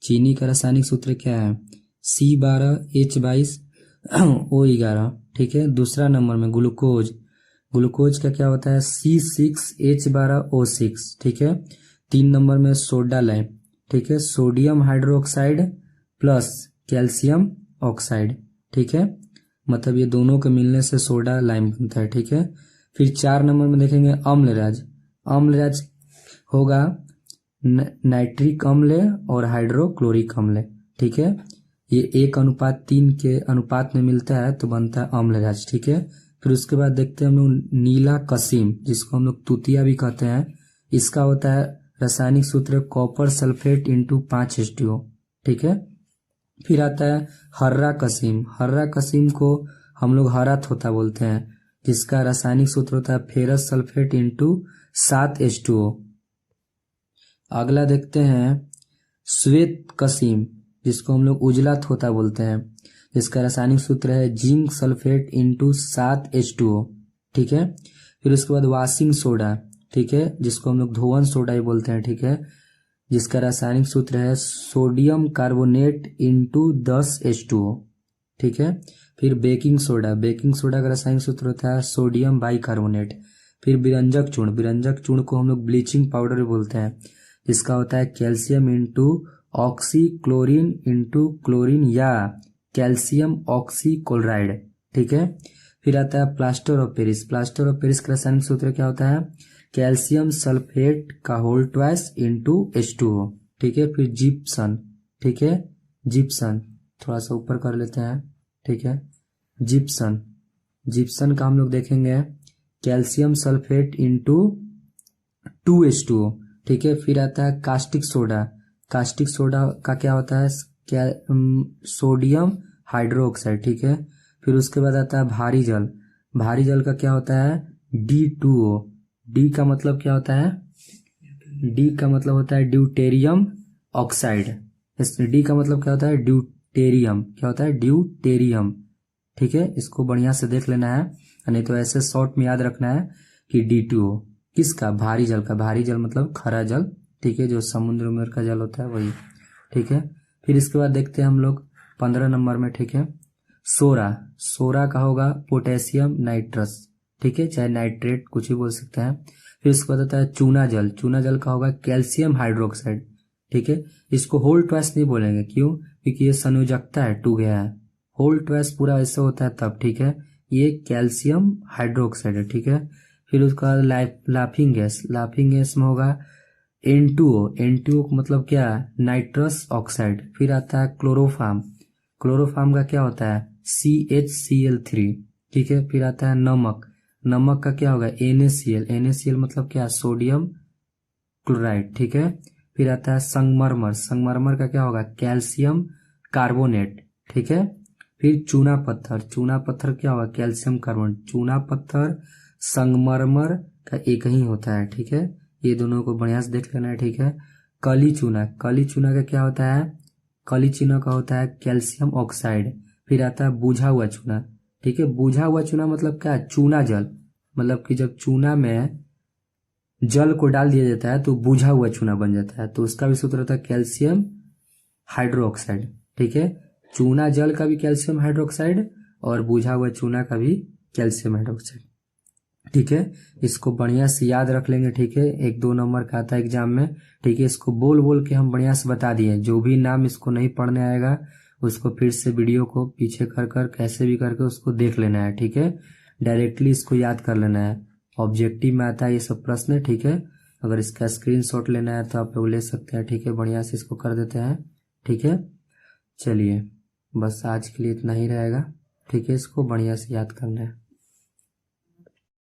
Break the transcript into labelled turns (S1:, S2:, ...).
S1: चीनी का रासायनिक सूत्र क्या है, C12H22O11। ठीक है। दूसरा नंबर में ग्लूकोज, ग्लूकोज का क्या होता है, C6H12O6। ठीक है। 3 नंबर में सोडा लाइम। ठीक है, sodium hydroxide plus calcium oxide. ठीक है, मतलब ये दोनों के मिलने से सोडा लाइम बनता है। ठीक है। फिर 4 नंबर में देखेंगे अम्लराज। अम्लराज होगा नाइट्रिक अम्ल और हाइड्रोक्लोरिक अम्ल। ठीक है, ये 1:3 के अनुपात में मिलता है तो बनता है अम्लराज। ठीक है। फिर उसके बाद देखते हैं हम लोग नीला कसीम, जिसको हम लोग तूतिया भी कहते हैं। इसका होता है रासायनिक सूत्र कॉपर सल्फेट इंटू 5H2O। ठीक है। फिर आता है हर्रा कसीम। हर्रा कसीम को हम लोग हरा थोथा बोलते हैं, जिसका रासायनिक सूत्र होता है फेरस सल्फेट इंटू 7H2O। अगला देखते हैं श्वेत कसीम, जिसको हम लोग उजला थोथा बोलते हैं, जिसका रासायनिक सूत्र है जिंक सल्फेट इंटू 7H2O। ठीक है। फिर उसके बाद वाशिंग सोडा। ठीक है, जिसको हम लोग धोवन सोडा ही बोलते हैं। ठीक है, जिसका रासायनिक सूत्र है सोडियम कार्बोनेट इंटू 10H2O। ठीक है। फिर बेकिंग सोडा, बेकिंग सोडा का रासायनिक सूत्र होता है सोडियम बाइकार्बोनेट। फिर विरंजक चूर्ण, विरंजक चूर्ण को हम लोग ब्लीचिंग पाउडर भी बोलते हैं, जिसका होता है calcium into oxy chlorine into chlorine या कैल्शियम ऑक्सी क्लोराइड। ठीक है। फिर आता है plaster of Paris. Plaster of Paris का रासायनिक सूत्र क्या होता है, कैल्शियम सल्फेट का होल ट्वाइस इंटू H2O। ठीक है। फिर जिप्सन। ठीक है, जिप्सन थोड़ा सा ऊपर कर लेते हैं। ठीक है, जिप्सन, जिप्सन का हम लोग देखेंगे कैल्शियम सल्फेट इंटू 2H2O। ठीक है। फिर आता है कास्टिक सोडा। कास्टिक सोडा का क्या होता है, सोडियम हाइड्रोक्साइड। ठीक है। फिर उसके बाद आता है भारी जल। भारी जल का क्या होता है D2O। डी का मतलब क्या होता है, डी का मतलब होता है ड्यूटेरियम ऑक्साइड। इस डी का मतलब क्या होता है ड्यूटेरियम, क्या होता है ड्यूटेरियम। ठीक है, इसको बढ़िया से देख लेना है, नहीं तो ऐसे शॉर्ट में याद रखना है कि D2O किसका, भारी जल का। भारी जल मतलब खरा जल। ठीक है, जो समुद्र में का जल होता है वही। ठीक है। फिर इसके बाद देखते हैं हम लोग 15 नंबर में। ठीक है, सोरा। सोरा का होगा पोटेशियम नाइट्रस। ठीक है, चाहे नाइट्रेट कुछ भी बोल सकते हैं। फिर उसके बाद आता है चूना जल। चूना जल का होगा कैल्शियम हाइड्रोक्साइड। ठीक है, इसको होल ट्वाइस नहीं बोलेंगे, क्यों, क्योंकि ये संयोजकता है, टू गया है। होल ट्वाइस पूरा ऐसे होता है तब। ठीक है, ये कैल्शियम हाइड्रोक्साइड है। ठीक है। फिर उसका लाफिंग गैस। लाफिंग गैस में होगा N2O। N2O का मतलब क्या है, नाइट्रस ऑक्साइड। फिर आता है क्लोरोफार्म। क्लोरोफार्म का क्या होता है CHCl3। ठीक है। फिर आता है नमक। नमक का क्या होगा NaCl। NaCl मतलब क्या, सोडियम क्लोराइड। ठीक है। फिर आता है संगमरमर। संगमरमर का क्या होगा कैल्शियम कार्बोनेट। ठीक है। फिर चूना पत्थर। चूना पत्थर क्या होगा कैल्शियम कार्बोनेट। चूना पत्थर संगमरमर का एक ही होता है। ठीक है, ये दोनों को बढ़िया से देख लेना है। ठीक है। कली चूना। कली चूना का क्या होता है, कली चूना का होता है कैल्शियम ऑक्साइड। फिर आता है बुझा हुआ चूना। ठीक है, बुझा हुआ चूना मतलब क्या, चूना जल, मतलब कि जब चूना में जल को डाल दिया जाता है तो बुझा हुआ चूना बन जाता है, तो उसका भी सूत्र होता है कैल्शियम हाइड्रोक्साइड। ठीक है, चूना जल का भी कैल्शियम हाइड्रोक्साइड और बुझा हुआ चूना का भी कैल्शियम हाइड्रोक्साइड। ठीक है, इसको बढ़िया से याद रख लेंगे। ठीक है, 1-2 नंबर का आता है एग्जाम में। ठीक है, इसको बोल बोल के हम बढ़िया से बता दिए। जो भी नाम इसको नहीं पढ़ने आएगा उसको फिर से वीडियो को पीछे कर कर कैसे भी करके उसको देख लेना है। ठीक है, डायरेक्टली इसको याद कर लेना है। ऑब्जेक्टिव में आता है ये सब प्रश्न। ठीक है, अगर इसका स्क्रीनशॉट लेना है तो आप लोग ले सकते हैं। ठीक है, बढ़िया से इसको कर देते हैं। ठीक है, चलिए बस आज के लिए इतना ही रहेगा। ठीक है, इसको बढ़िया से याद करना है।